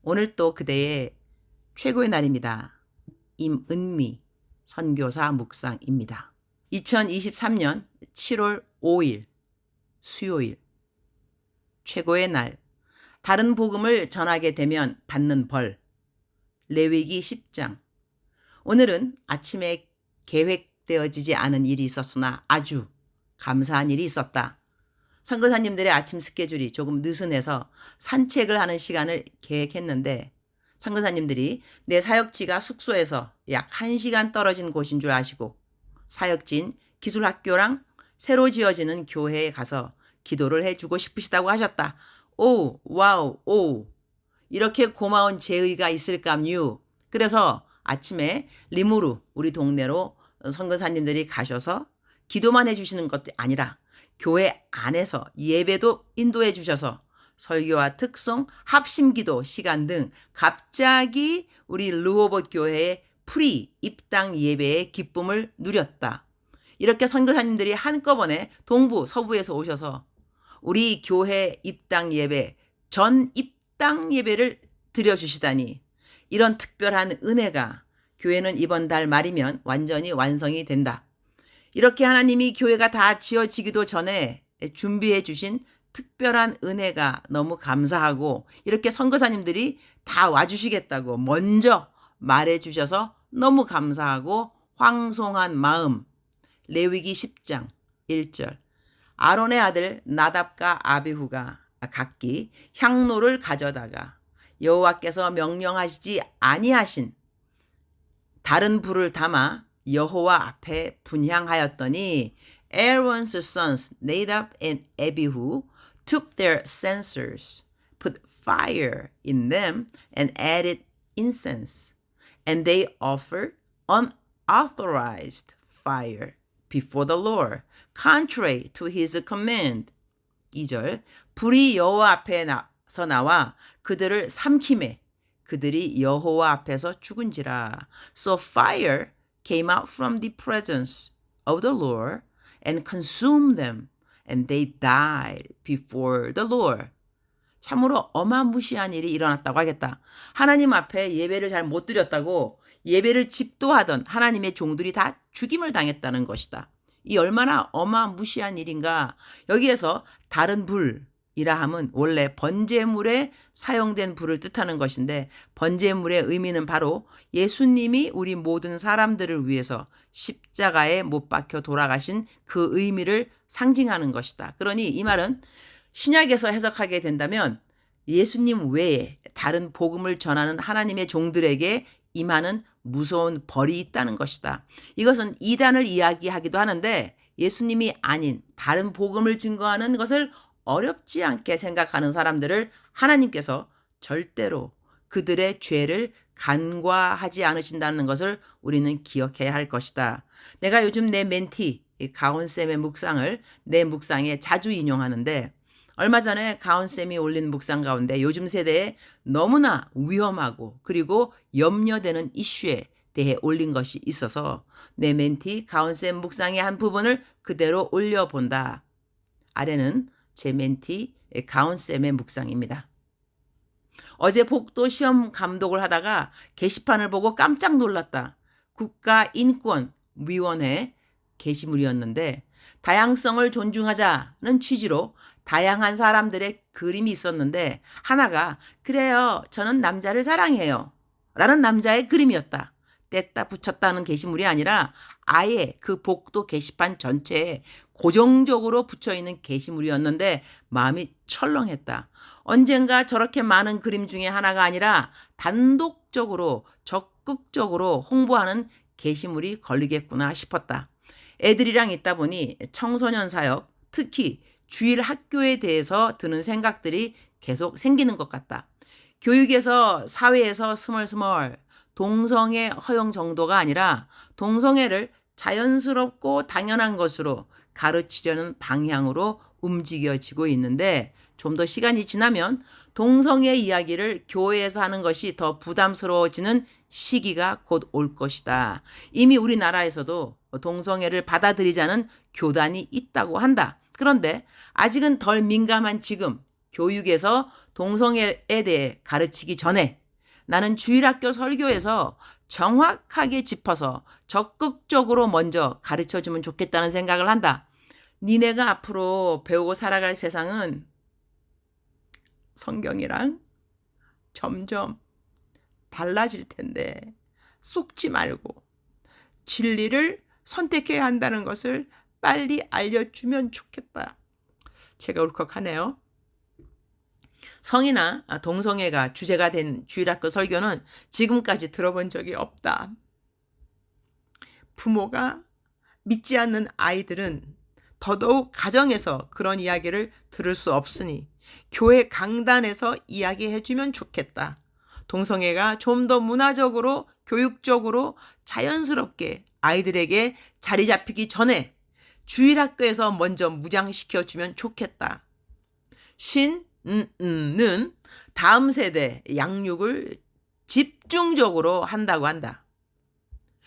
오늘 또 그대의 최고의 날입니다. 임은미 선교사 묵상입니다. 2023년 7월 5일 수요일 최고의 날. 다른 복음을 전하게 되면 받는 벌. 레위기 10장. 오늘은 아침에 계획되어지지 않은 일이 있었으나 아주 감사한 일이 있었다. 선교사님들의 아침 스케줄이 조금 느슨해서 산책을 하는 시간을 계획했는데 선교사님들이 내 사역지가 숙소에서 약 1시간 떨어진 곳인 줄 아시고 사역지인 기술학교랑 새로 지어지는 교회에 가서 기도를 해주고 싶으시다고 하셨다. 오, 와우, 오. 이렇게 고마운 제의가 있을까요? 그래서 아침에 리무르 우리 동네로 선교사님들이 가셔서 기도만 해주시는 것도 아니라 교회 안에서 예배도 인도해 주셔서 설교와 특송, 합심기도 시간 등 갑자기 우리 르호봇 교회의 프리 입당 예배의 기쁨을 누렸다. 이렇게 선교사님들이 한꺼번에 동부, 서부에서 오셔서 우리 교회 입당 예배, 전 입당 예배를 드려주시다니 이런 특별한 은혜가 교회는 이번 달 말이면 완전히 완성이 된다. 이렇게 하나님이 교회가 다 지어지기도 전에 준비해 주신 특별한 은혜가 너무 감사하고 이렇게 선교사님들이 다 와주시겠다고 먼저 말해 주셔서 너무 감사하고 황송한 마음. 레위기 10장 1절. 아론의 아들 나답과 아비후가 각기 향로를 가져다가 여호와께서 명령하시지 아니하신 다른 불을 담아 여호와 앞에 분향하였더니 Aaron's sons Nadab and Abihu took their censers, put fire in them, and added incense, and they offered unauthorized fire before the Lord, contrary to his command. 2절. 불이 여호와 앞에서 나와 그들을 삼키매 그들이 여호와 앞에서 죽은지라. So fire came out from the presence of the Lord and consumed them, and they died before the Lord. 참으로 어마무시한 일이 일어났다고 하겠다. 하나님 앞에 예배를 잘 못 드렸다고 예배를 집도하던 하나님의 종들이 다 죽임을 당했다는 것이다. 이 얼마나 어마무시한 일인가. 여기에서 다른 불이라 함은 원래 번제물에 사용된 불을 뜻하는 것인데 번제물의 의미는 바로 예수님이 우리 모든 사람들을 위해서 십자가에 못 박혀 돌아가신 그 의미를 상징하는 것이다. 그러니 이 말은 신약에서 해석하게 된다면 예수님 외에 다른 복음을 전하는 하나님의 종들에게 임하는 무서운 벌이 있다는 것이다. 이것은 이단을 이야기하기도 하는데 예수님이 아닌 다른 복음을 증거하는 것을 어렵지 않게 생각하는 사람들을 하나님께서 절대로 그들의 죄를 간과하지 않으신다는 것을 우리는 기억해야 할 것이다. 내가 요즘 내 멘티 가온쌤의 묵상을 내 묵상에 자주 인용하는데 얼마 전에 가온쌤이 올린 묵상 가운데 요즘 세대에 너무나 위험하고 그리고 염려되는 이슈에 대해 올린 것이 있어서 내 멘티 가온쌤 묵상의 한 부분을 그대로 올려본다. 아래는 제 멘티 가온쌤의 묵상입니다. 어제 복도 시험 감독을 하다가 게시판을 보고 깜짝 놀랐다. 국가인권위원회 게시물이었는데 다양성을 존중하자는 취지로 다양한 사람들의 그림이 있었는데 하나가 그래요 저는 남자를 사랑해요 라는 남자의 그림이었다. 뗐다 붙였다는 게시물이 아니라 아예 그 복도 게시판 전체에 고정적으로 붙여있는 게시물이었는데 마음이 철렁했다. 언젠가 저렇게 많은 그림 중에 하나가 아니라 단독적으로 적극적으로 홍보하는 게시물이 걸리겠구나 싶었다. 애들이랑 있다 보니 청소년 사역, 특히 주일 학교에 대해서 드는 생각들이 계속 생기는 것 같다. 교육에서 사회에서 스멀스멀 동성애 허용 정도가 아니라 동성애를 자연스럽고 당연한 것으로 가르치려는 방향으로 움직여지고 있는데 좀 더 시간이 지나면 동성애 이야기를 교회에서 하는 것이 더 부담스러워지는 시기가 곧 올 것이다. 이미 우리나라에서도 동성애를 받아들이자는 교단이 있다고 한다. 그런데 아직은 덜 민감한 지금 교육에서 동성애에 대해 가르치기 전에 나는 주일학교 설교에서 정확하게 짚어서 적극적으로 먼저 가르쳐주면 좋겠다는 생각을 한다. 니네가 앞으로 배우고 살아갈 세상은 성경이랑 점점 달라질 텐데 속지 말고 진리를 선택해야 한다는 것을 빨리 알려주면 좋겠다. 제가 울컥하네요. 성이나 동성애가 주제가 된 주일학교 설교는 지금까지 들어본 적이 없다. 부모가 믿지 않는 아이들은 더더욱 가정에서 그런 이야기를 들을 수 없으니 교회 강단에서 이야기해주면 좋겠다. 동성애가 좀 더 문화적으로, 교육적으로 자연스럽게 아이들에게 자리 잡히기 전에 주일학교에서 먼저 무장시켜주면 좋겠다. 는 다음 세대 양육을 집중적으로 한다고 한다.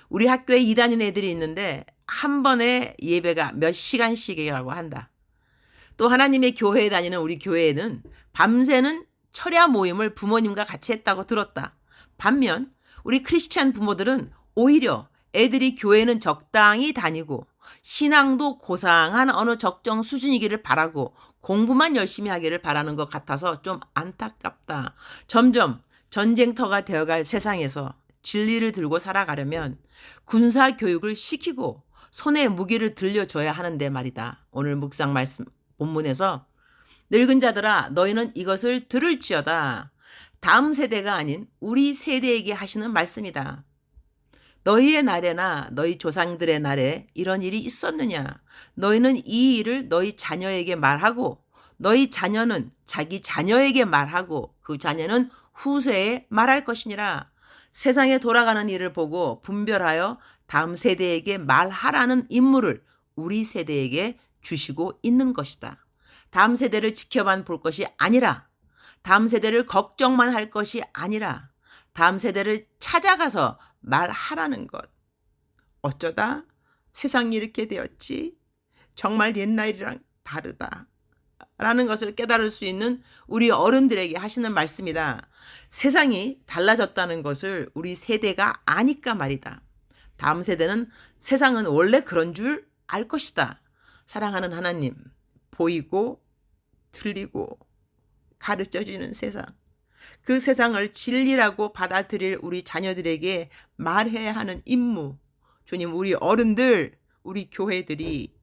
우리 학교에 2다니는 애들이 있는데 한 번에 예배가 몇 시간씩이라고 한다. 또 하나님의 교회에 다니는 우리 교회에는 밤새는 철야 모임을 부모님과 같이 했다고 들었다. 반면 우리 크리스찬 부모들은 오히려 애들이 교회는 적당히 다니고 신앙도 고상한 어느 적정 수준이기를 바라고 공부만 열심히 하기를 바라는 것 같아서 좀 안타깝다. 점점 전쟁터가 되어갈 세상에서 진리를 들고 살아가려면 군사 교육을 시키고 손에 무기를 들려줘야 하는데 말이다. 오늘 묵상 말씀 본문에서 늙은 자들아 너희는 이것을 들을지어다. 다음 세대가 아닌 우리 세대에게 하시는 말씀이다. 너희의 날에나 너희 조상들의 날에 이런 일이 있었느냐? 너희는 이 일을 너희 자녀에게 말하고 너희 자녀는 자기 자녀에게 말하고 그 자녀는 후세에 말할 것이니라. 세상에 돌아가는 일을 보고 분별하여 다음 세대에게 말하라는 임무를 우리 세대에게 주시고 있는 것이다. 다음 세대를 지켜만 볼 것이 아니라 다음 세대를 걱정만 할 것이 아니라 다음 세대를 찾아가서 말하라는 것. 어쩌다 세상이 이렇게 되었지? 정말 옛날이랑 다르다. 라는 것을 깨달을 수 있는 우리 어른들에게 하시는 말씀이다. 세상이 달라졌다는 것을 우리 세대가 아니까 말이다. 다음 세대는 세상은 원래 그런 줄 알 것이다. 사랑하는 하나님, 보이고 들리고 가르쳐주는 세상. 그 세상을 진리라고 받아들일 우리 자녀들에게 말해야 하는 임무. 주님, 우리 어른들, 우리 교회들이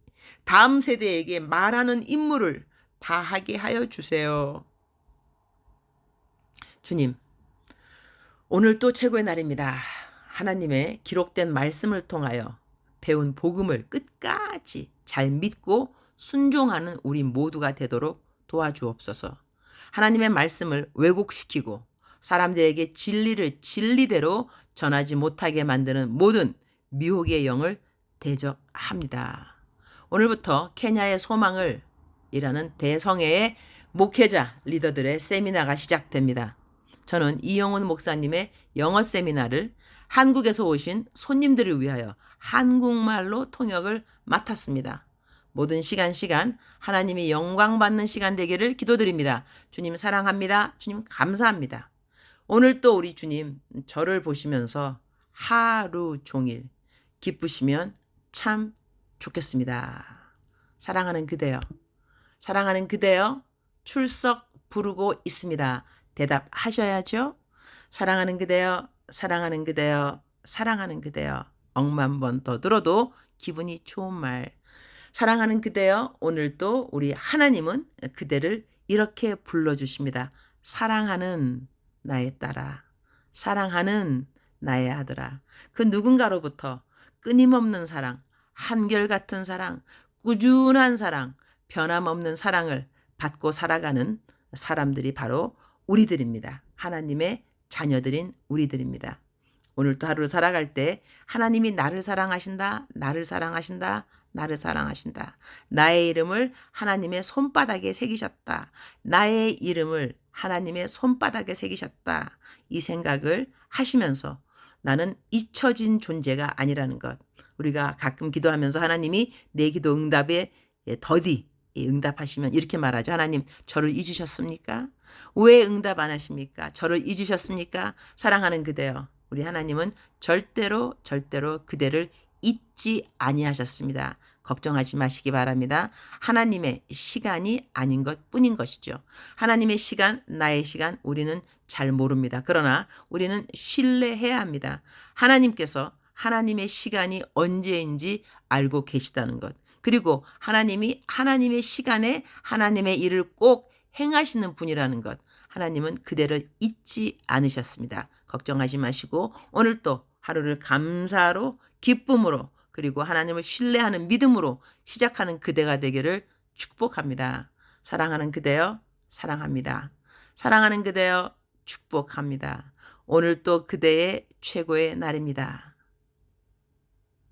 다음 세대에게 말하는 임무를 다하게 하여 주세요. 주님, 오늘 또 최고의 날입니다. 하나님의 기록된 말씀을 통하여 배운 복음을 끝까지 잘 믿고 순종하는 우리 모두가 되도록 도와주옵소서. 하나님의 말씀을 왜곡시키고 사람들에게 진리를 진리대로 전하지 못하게 만드는 모든 미혹의 영을 대적합니다. 오늘부터 케냐의 소망을 이라는 대성회의 목회자 리더들의 세미나가 시작됩니다. 저는 이영훈 목사님의 영어 세미나를 한국에서 오신 손님들을 위하여 한국말로 통역을 맡았습니다. 모든 시간 하나님이 영광 받는 시간 되기를 기도드립니다. 주님 사랑합니다. 주님 감사합니다. 오늘 또 우리 주님 저를 보시면서 하루 종일 기쁘시면 참 좋겠습니다. 사랑하는 그대여. 사랑하는 그대여 출석 부르고 있습니다. 대답하셔야죠. 사랑하는 그대여, 사랑하는 그대여, 사랑하는 그대여. 억만 번 더 들어도 기분이 좋은 말. 사랑하는 그대여, 오늘도 우리 하나님은 그대를 이렇게 불러주십니다. 사랑하는 나의 딸아, 사랑하는 나의 아들아. 그 누군가로부터 끊임없는 사랑, 한결같은 사랑, 꾸준한 사랑, 변함없는 사랑을 받고 살아가는 사람들이 바로 우리들입니다. 하나님의 자녀들인 우리들입니다. 오늘도 하루를 살아갈 때 하나님이 나를 사랑하신다, 나를 사랑하신다, 나를 사랑하신다. 나의 이름을 하나님의 손바닥에 새기셨다. 나의 이름을 하나님의 손바닥에 새기셨다. 이 생각을 하시면서 나는 잊혀진 존재가 아니라는 것. 우리가 가끔 기도하면서 하나님이 내 기도 응답에 더디 응답하시면 이렇게 말하죠. 하나님, 저를 잊으셨습니까? 왜 응답 안 하십니까? 저를 잊으셨습니까? 사랑하는 그대여, 우리 하나님은 절대로 그대를 잊지 아니하셨습니다. 걱정하지 마시기 바랍니다. 하나님의 시간이 아닌 것뿐인 것이죠. 하나님의 시간, 나의 시간 우리는 잘 모릅니다. 그러나 우리는 신뢰해야 합니다. 하나님께서 하나님의 시간이 언제인지 알고 계시다는 것. 그리고 하나님이 하나님의 시간에 하나님의 일을 꼭 행하시는 분이라는 것. 하나님은 그대를 잊지 않으셨습니다. 걱정하지 마시고 오늘 또 하루를 감사로, 기쁨으로, 그리고 하나님을 신뢰하는 믿음으로 시작하는 그대가 되기를 축복합니다. 사랑하는 그대여, 사랑합니다. 사랑하는 그대여, 축복합니다. 오늘 또 그대의 최고의 날입니다.